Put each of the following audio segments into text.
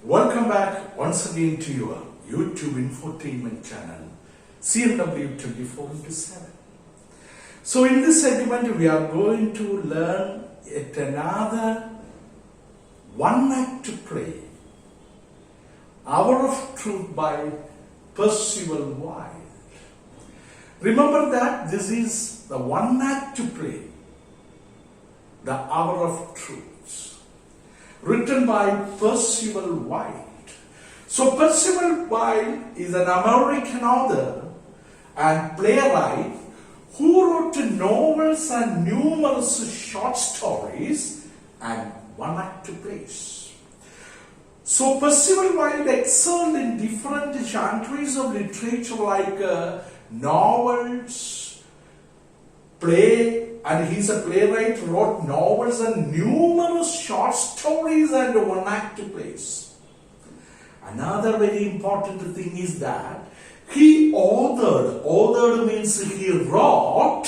Welcome back once again to your YouTube infotainment channel, CNW 24/7. So in this segment, we are going to learn yet another one act play, Hour of Truth by PERCIVAL WILDE. Remember that this is the one act play, the Hour of Truth, written by PERCIVAL WILDE. So PERCIVAL WILDE is an American author and playwright who wrote novels and numerous short stories and one act plays. So PERCIVAL WILDE excelled in different genres of literature like novels, play, and he's a playwright, wrote novels and numerous short stories and one act plays. Another very important thing is that he authored means he wrote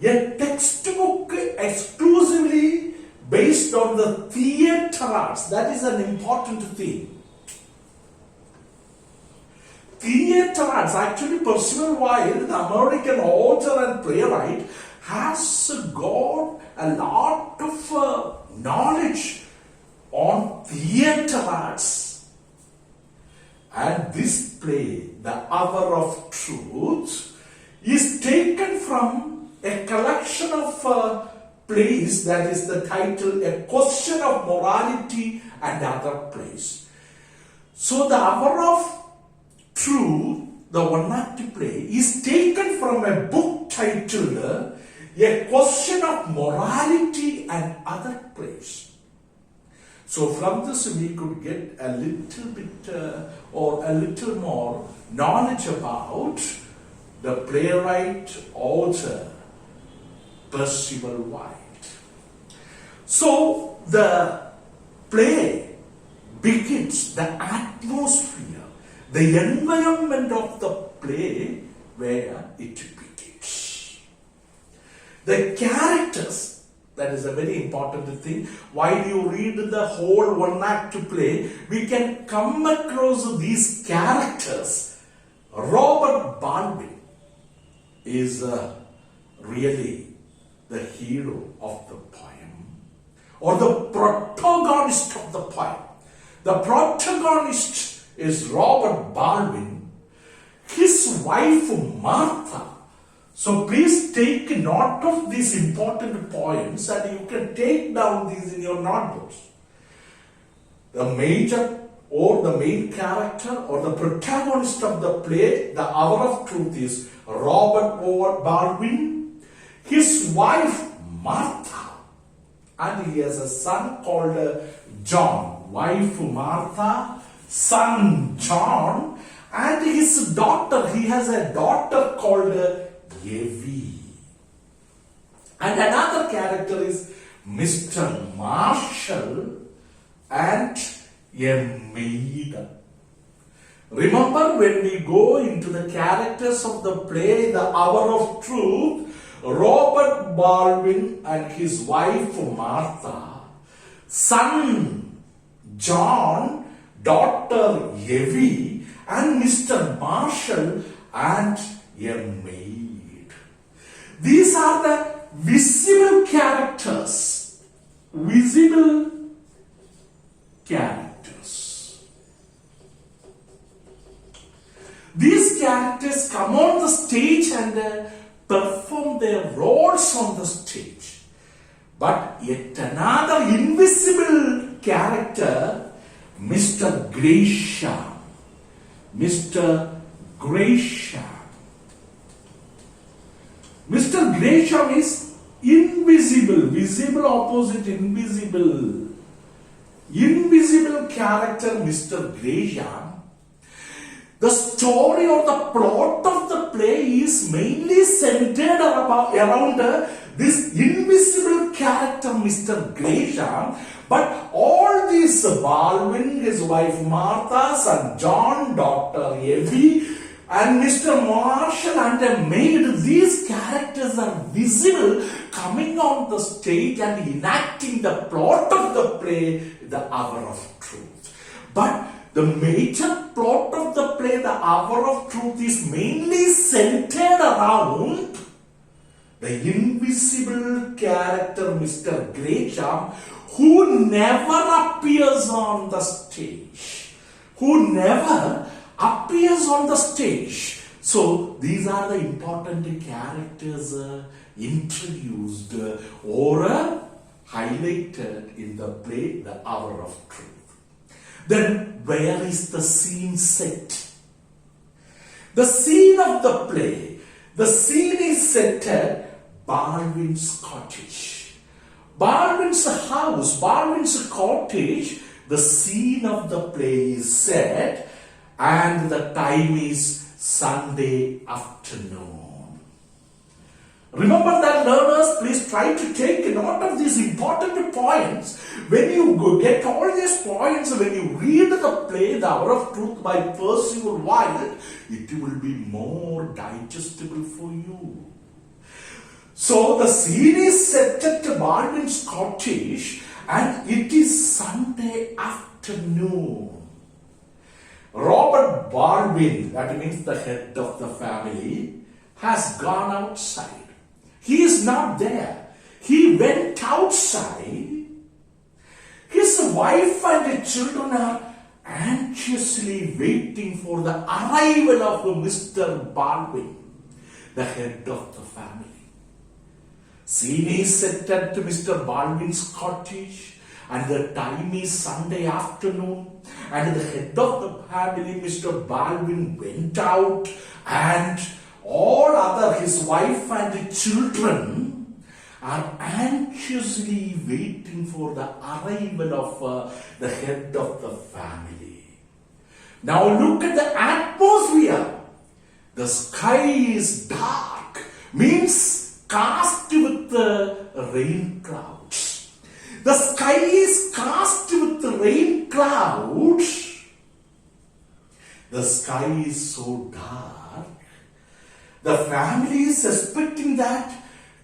a textbook exclusively based on the theatre arts. That is an important thing. Theatre arts, actually PERCIVAL WILDE, the American author and playwright, has got a lot of knowledge on theatre arts. And this play, The Hour of Truth, is taken from a collection of plays that is the title, A Question of Morality and Other Plays. So The Hour of Truth, the one act play, is taken from a book titled A Question of Morality and Other Plays. So from this we could get a little bit or a little more knowledge about the playwright author PERCIVAL WILDE. So the play begins, the atmosphere, the environment of the play where it begins. The characters, that is a very important thing. While you read the whole one act play, we can come across these characters. Robert Baldwin is really the hero of the poem, or the protagonist of the poem. The protagonist is Robert Baldwin, his wife Martha. So please take note of these important points and you can take down these in your notebooks. The major or the main character or the protagonist of the play, The Hour of Truth, is Robert Baldwin, his wife Martha, and he has a son called John. Wife Martha, son John, and his daughter, he has a daughter called Evie. And another character is Mr. Marshall and a maid. Remember, when we go into the characters of the play, The Hour of Truth, Robert Baldwin and his wife Martha, son John, daughter Evie, and Mr. Marshall and a maid. These are the visible characters. Visible characters. These characters come on the stage and perform their roles on the stage. But yet another invisible character, Mr. Gresham. Mr. Gresham. Mr. Gresham is invisible. Visible opposite invisible. Invisible character, Mr. Gresham. The story or the plot of the play is mainly centered around this invisible character, Mr. Gresham. But all these, Baldwin, his wife Martha, son John, daughter Evie, and Mr. Marshall and a maid, these characters are visible coming on the stage and enacting the plot of the play, The Hour of Truth. But the major plot of the play, The Hour of Truth, is mainly centered around the invisible character, Mr. Gresham, who never appears on the stage. Who never appears on the stage. So, these are the important characters introduced or highlighted in the play, The Hour of Truth. Then, where is the scene set? The scene of the play, the scene is set at Baldwin's cottage. Baldwin's house, Baldwin's cottage, the scene of the play is set, and the time is Sunday afternoon. Remember that, learners, please try to take note of these important points. When you get all these points, when you read the play, The Hour of Truth by Percival Wilde, it will be more digestible for you. So the scene is set at Baldwin's cottage, and it is Sunday afternoon. Robert Baldwin, that means the head of the family, has gone outside. He is not there. He went outside. His wife and the children are anxiously waiting for the arrival of Mr. Baldwin, the head of the family. Scene is set at Mr. Baldwin's cottage, and the time is Sunday afternoon, and the head of the family, Mr. Baldwin, went out, and all other, his wife and the children, are anxiously waiting for the arrival of the head of the family. Now look at the atmosphere. The sky is dark, means cast with the rain clouds. The sky is cast with the rain clouds. The sky is so dark. The family is expecting that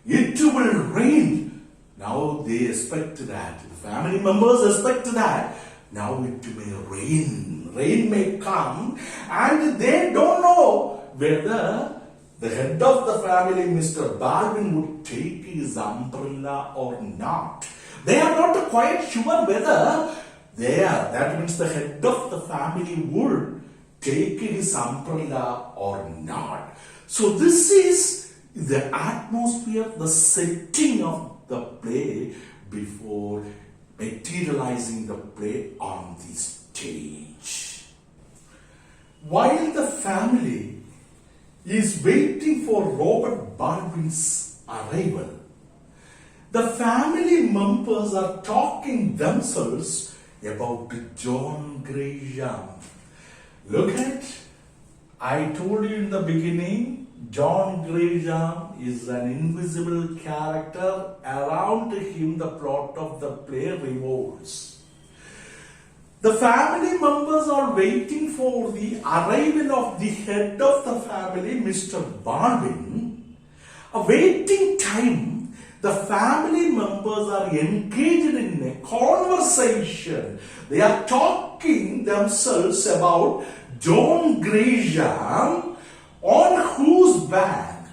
it will rain. Now they expect that. The family members expect that. Now it may rain. Rain may come, and they don't know whether the head of the family, Mr. Baldwin, would take his umbrella or not. They are not quite sure whether that means the head of the family would take his umbrella or not. So this is the atmosphere, the setting of the play before materializing the play on the stage. While the family is waiting for Robert Baldwin's arrival, the family members are talking themselves about John Gresham. Look at, I told you in the beginning, John Gresham is an invisible character. Around him the plot of the play revolves. The family members are waiting for the arrival of the head of the family, Mr. Baldwin. A waiting time, the family members are engaged in a conversation. They are talking themselves about John Gresham, on whose bank,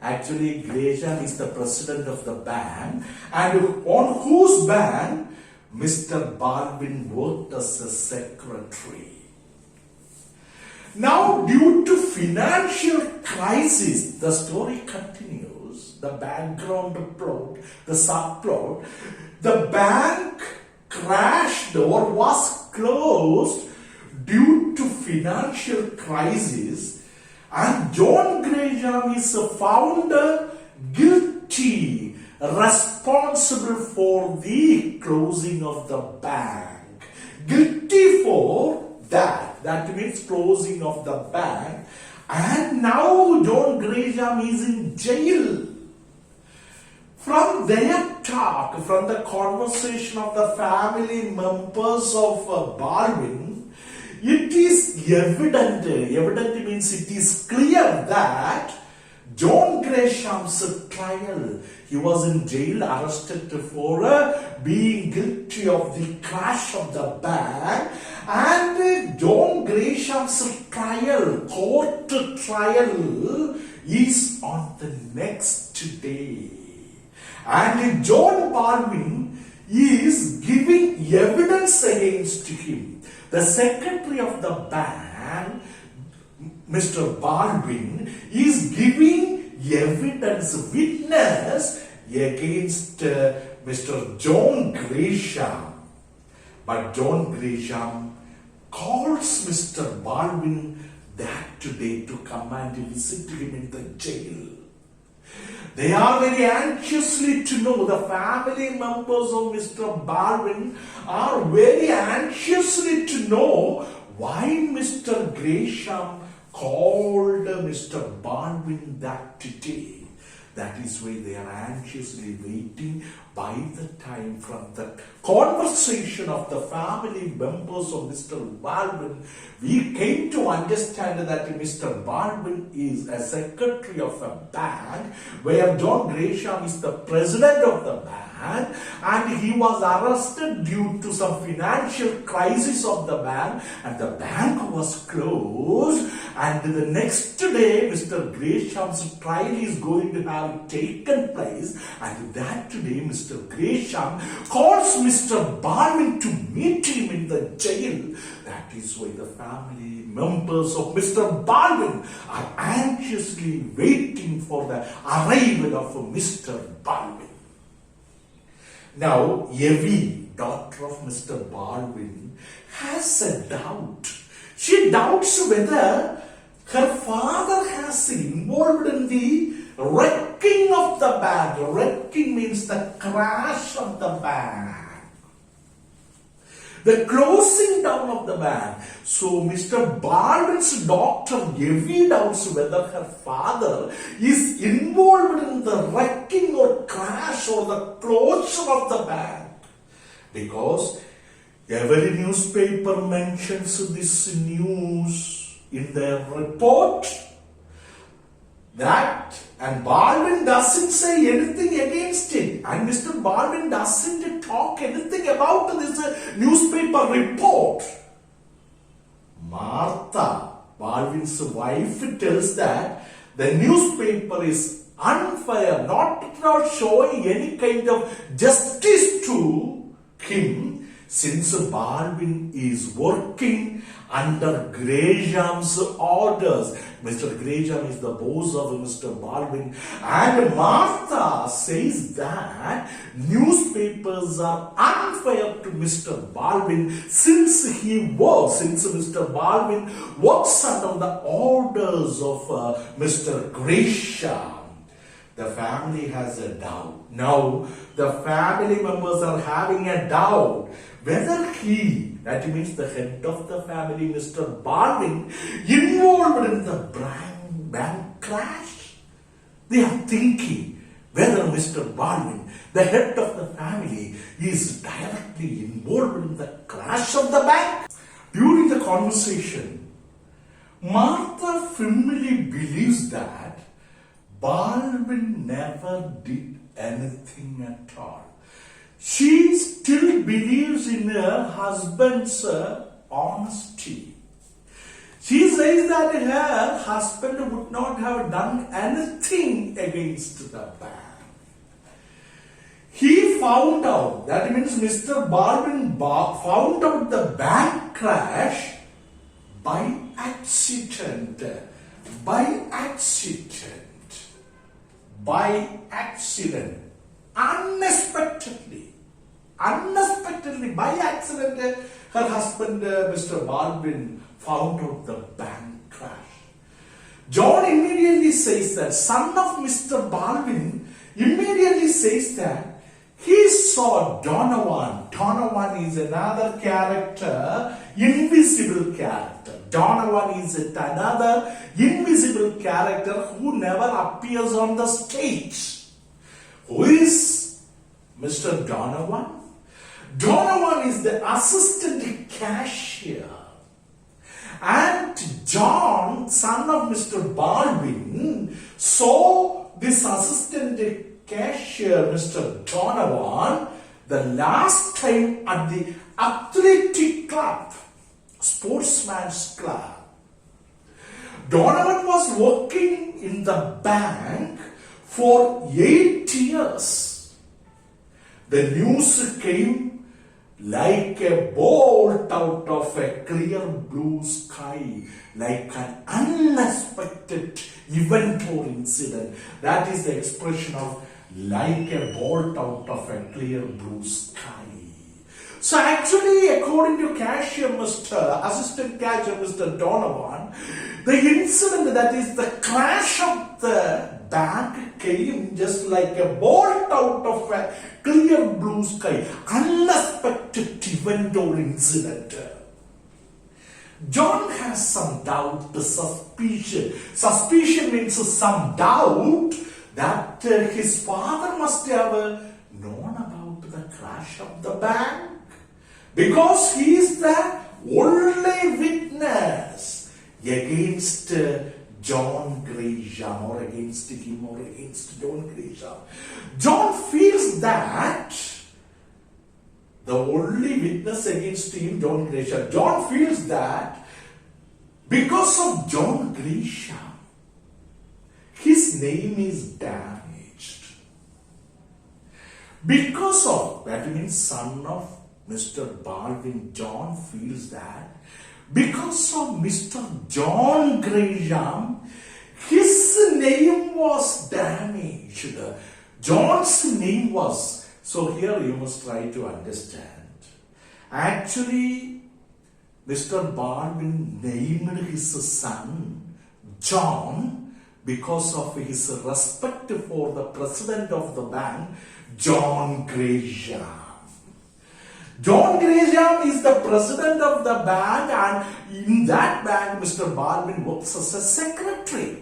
actually Gresham is the president of the bank, and on whose bank Mr. Baldwin worked as a secretary. Now, due to financial crisis, the story continues, the background plot, the subplot, the bank crashed or was closed due to financial crisis, and John Gresham is found guilty, responsible for the closing of the bank. Guilty for that. That means closing of the bank. And now John Gresham is in jail. From their talk, from the conversation of the family members of Baldwin, it is evident means it is clear that John Gresham's trial. He was in jail, arrested for being guilty of the crash of the bank. And John Gresham's trial, court trial, is on the next day. And John Baldwin is giving evidence against him. The secretary of the bank, Mr. Baldwin, is giving evidence, witness against Mr. John Gresham. But John Gresham calls Mr. Baldwin that day to come and visit him in the jail. They are very anxiously to know, the family members of Mr. Baldwin are very anxiously to know why Mr. Gresham called Mr. Baldwin that day. That is why they are anxiously waiting. By the time from the conversation of the family members of Mr. Baldwin, we came to understand that Mr. Baldwin is a secretary of a bank, where John Gresham is the president of the bank, and he was arrested due to some financial crisis of the bank, and the bank was closed. And the next day, Mr. Gresham's trial is going to have taken place, and that today Mr. Gresham calls Mr. Baldwin to meet him in the jail. That is why the family members of Mr. Baldwin are anxiously waiting for the arrival of Mr. Baldwin. Now, Evie, daughter of Mr. Baldwin, has a doubt. She doubts whether her father has involved in the wrecking of the bank. Wrecking means the crash of the bank, the closing down of the bank. So Mr. Baldwin's daughter Evie doubts whether her father is involved in the wrecking or crash or the closure of the bank, because every newspaper mentions this news in their report. That, and Baldwin doesn't say anything against it, and Mr. Baldwin doesn't talk anything about this newspaper report. Martha, Baldwin's wife, tells that the newspaper is unfair, not showing any kind of justice to him, since Baldwin is working under Gresham's orders. Mr. Gresham is the boss of Mr. Baldwin, and Martha says that newspapers are unfair to Mr. Baldwin since Mr. Baldwin works under the orders of Mr. Gresham. The family has a doubt. Now, the family members are having a doubt whether he, that means the head of the family, Mr. Baldwin, involved in the bank crash. They are thinking whether Mr. Baldwin, the head of the family, is directly involved in the crash of the bank. During the conversation, Martha firmly believes that Baldwin never did anything at all. She still believes in her husband's honesty. She says that her husband would not have done anything against the bank. He found out, that means Mr. Baldwin found out the bank crash by accident. By accident. Unexpectedly, by accident, her husband, Mr. Baldwin, found out the bank crash. John immediately says that, son of Mr. Baldwin, immediately says that he saw Donovan. Donovan is another character, invisible character. Donovan is another invisible character who never appears on the stage. Who is Mr. Donovan? Donovan is the assistant cashier. And John, son of Mr. Baldwin, So this assistant cashier, Mr. Donovan, the last time at the athletic club, sportsman's club, Donovan was working in the bank for 8 years. The news came like a bolt out of a clear blue sky, like an unexpected event or incident. That is the expression of like a bolt out of a clear blue sky. So actually, according to assistant cashier Mr. Donovan, the incident, that is the crash of the bank, came just like a bolt out of a clear blue sky, unexpected event or incident. John has some doubt, suspicion. Suspicion means some doubt that his father must have known about the crash of the bank, because he is the only witness against John Gresham, or against him, or against John Gresham. John feels that the only witness against him, John Gresham, John feels that because of John Gresham, his name is damaged. Because of, that means son of Mr. Baldwin, John feels that because of Mr. John Gresham, his name was damaged. John's name was, so here you must try to understand. Actually, Mr. Baldwin named his son John because of his respect for the president of the bank, John Gresham. John Gresham is the president of the bank, and in that bank, Mr. Baldwin works as a secretary.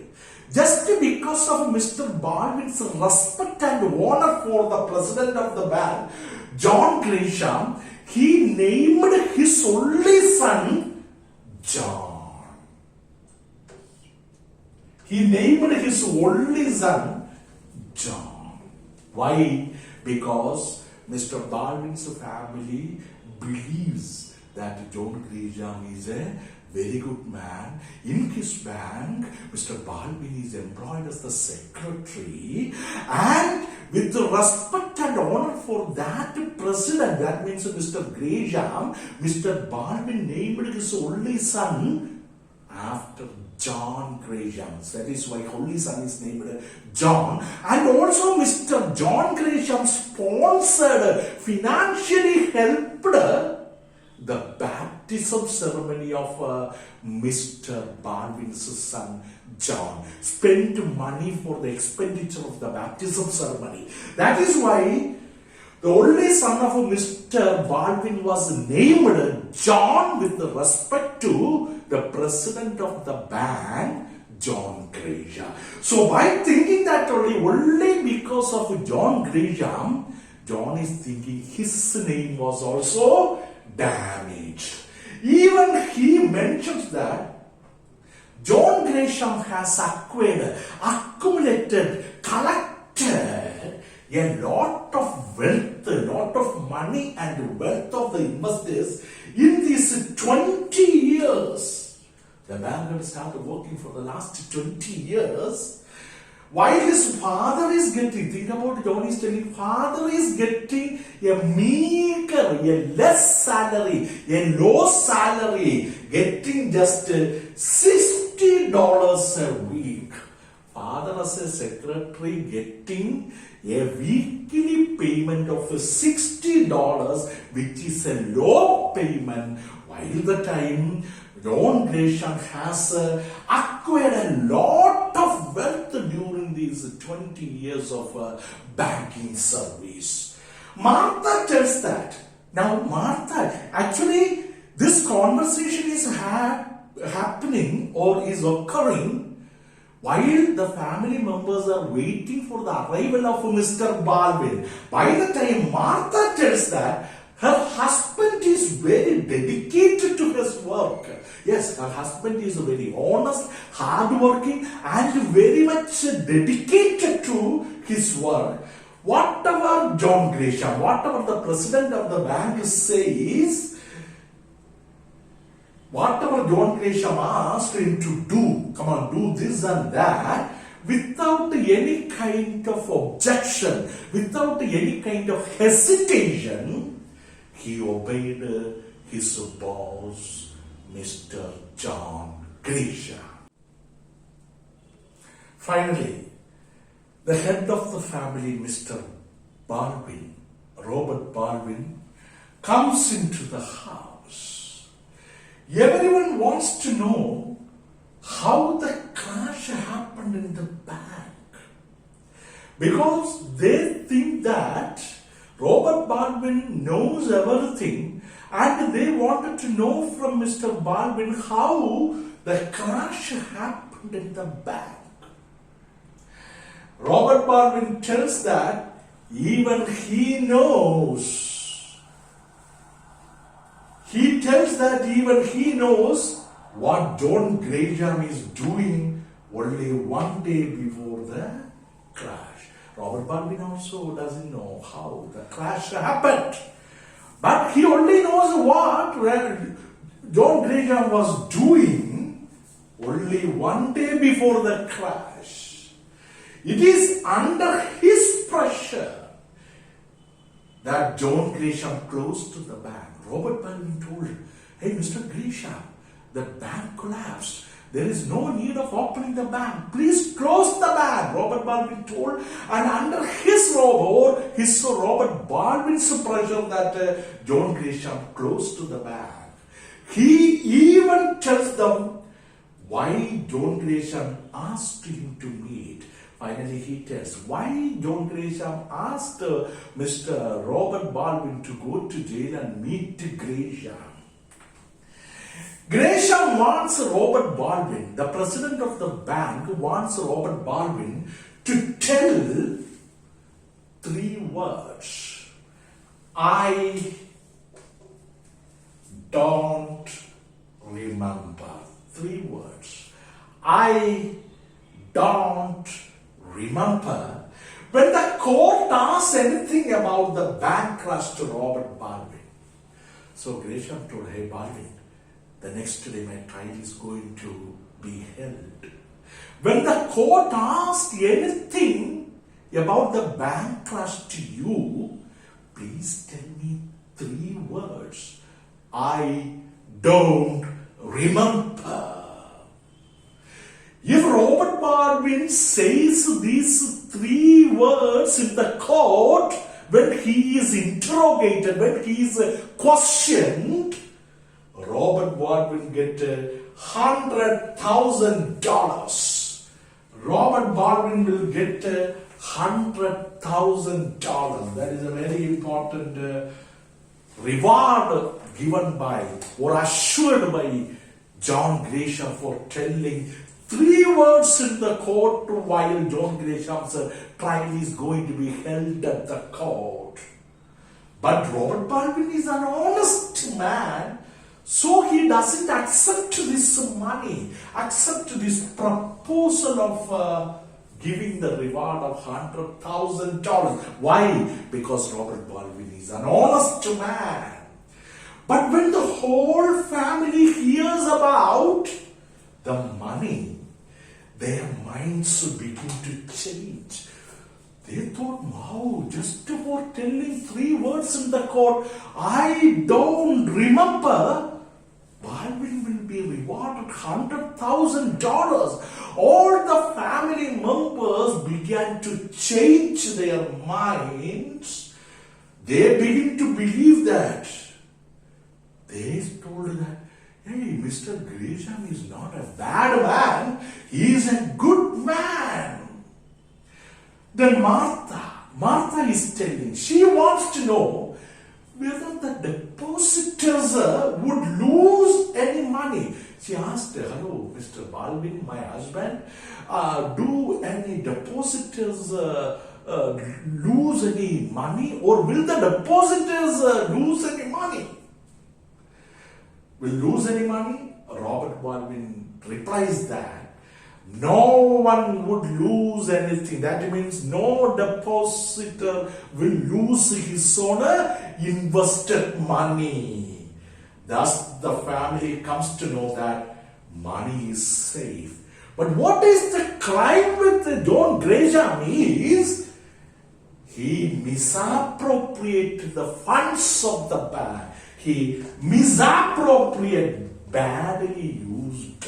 Just because of Mr. Baldwin's respect and honor for the president of the bank, John Gresham, he named his only son John. He named his only son John. Why? Because Mr. Baldwin's family believes that John Gresham is a very good man. In his bank, Mr. Baldwin is employed as the secretary, and with the respect and honor for that president, that means Mr. Gresham, Mr. Baldwin named his only son after John Gresham. That is why only son is named John. And also Mr. John Gresham sponsored, financially helped the baptism ceremony of Mr. Baldwin's son John. Spent money for the expenditure of the baptism ceremony. That is why the only son of Mr. Baldwin was named John with respect to the president of the bank, John Gresham. So by thinking that only because of John Gresham, John is thinking his name was also damaged. Even he mentions that John Gresham has accumulated, collected a lot of wealth, a lot of money and wealth of the investors in these 20 years. The bank had started working for the last 20 years. While his father is getting, think about John is telling, father is getting a meager, a less salary, a low salary, getting just $60 a week. Father as a secretary getting a weekly payment of $60, which is a low payment, while the time John Gresham has acquired a lot of wealth during these 20 years of banking service. Martha tells that. Now Martha, actually this conversation is happening or is occurring while the family members are waiting for the arrival of Mr. Baldwin. By the time Martha tells that, Her husband is very dedicated to his work. Yes, her husband is very honest, hardworking, and very much dedicated to his work. Whatever John Grisham, whatever the president of the bank says, whatever John Grisham asked him to do, come on, do this and that, without any kind of objection, without any kind of hesitation, he obeyed his boss, Mr. John Grisham. Finally, the head of the family, Mr. Baldwin, Robert Baldwin, comes into the house. Everyone wants to know how the crash happened in the bank, because they think that Robert Baldwin knows everything, and they wanted to know from Mr. Baldwin how the crash happened in the bank. Robert Baldwin tells that even he knows. He tells that even he knows what John Grisham is doing only one day before the crash. Robert Baldwin also doesn't know how the crash happened. But he only knows what John Grisham was doing only one day before the crash. It is under his pressure that John Grisham closed to the bank. Robert Baldwin told him, "Hey, Mr. Grisham, the bank collapsed. There is no need of opening the bank. Please close the bank," Robert Baldwin told. And under his Robert Baldwin's pressure that John Grisham closed to the bank, he even tells them why John Grisham asked him to meet. Finally, he tells why John Grisham asked Mr. Robert Baldwin to go to jail and meet Grisham. Grisham wants Robert Baldwin, the president of the bank, wants Robert Baldwin to tell 3 words. I don't remember. 3 words. I don't remember. When the court asks anything about the bank crash to Robert Baldwin, so Grisham told, "Hey Baldwin, the next day my trial is going to be held. When the court asks anything about the bank crash to you, please tell me 3 words. I don't remember." If Robert Baldwin says these 3 words in the court, when he is interrogated, when he is questioned, Robert Baldwin get $100,000. Robert Baldwin will get $100,000. That is a very important reward given by or assured by John Grisham for telling 3 words in the court while John Grisham's trial is going to be held at the court. But Robert Baldwin is an honest man. So he doesn't accept this money, accept this proposal of giving the reward of $100,000. Why? Because Robert Baldwin is an honest man. But when the whole family hears about the money, their minds begin to change. They thought, wow, just for telling 3 words in the court, I don't remember, Baldwin will be rewarded $100,000. All the family members began to change their minds. They begin to believe that. They told that, hey, Mr. Grisham is not a bad man. He is a good man. Then Martha is telling, she wants to know whether the depositors would lose any money. She asked, hello, Mr. Baldwin, my husband, do any depositors lose any money, or will the depositors lose any money? Will lose any money? Robert Baldwin replies that no one would lose anything. That means no depositor will lose his own invested money. Thus, the family comes to know that money is safe. But what is the crime with John Gresham is he misappropriated the funds of the bank. He misappropriated, badly used.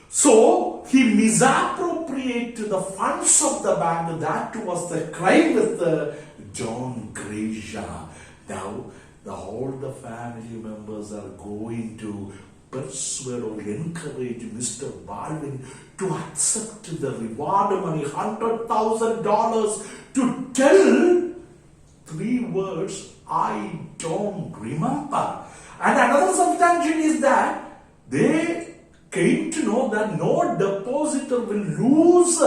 So he misappropriated the funds of the bank. That was the crime with John Gresham. Now all the family members are going to persuade or encourage Mr. Baldwin to accept the reward money, $100,000, to tell 3 words, I don't remember. And another substantiation is that they came to know that no depositor will lose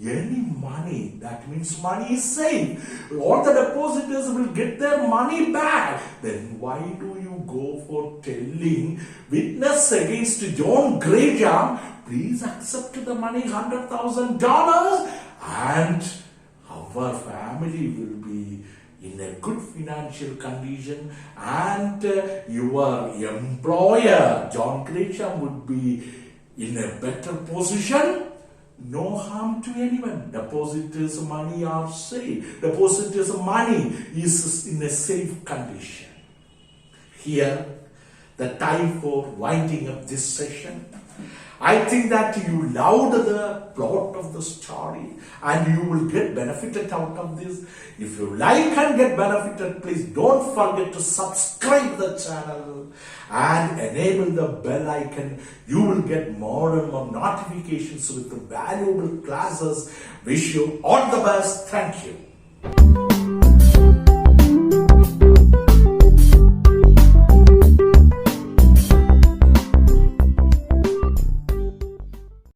any money. That means money is safe. All the depositors will get their money back. Then why do you go for telling witness against John Gresham, please accept the money, $100,000, and our family will be in a good financial condition, and your employer, John Gresham, would be in a better position. No harm to anyone. Depositors' money are safe. Depositors' money is in a safe condition. Here, the time for winding up this session. I think that you loved the plot of the story and you will get benefited out of this. If you like and get benefited, please don't forget to subscribe the channel and enable the bell icon. You will get more and more notifications with the valuable classes. Wish you all the best. Thank you.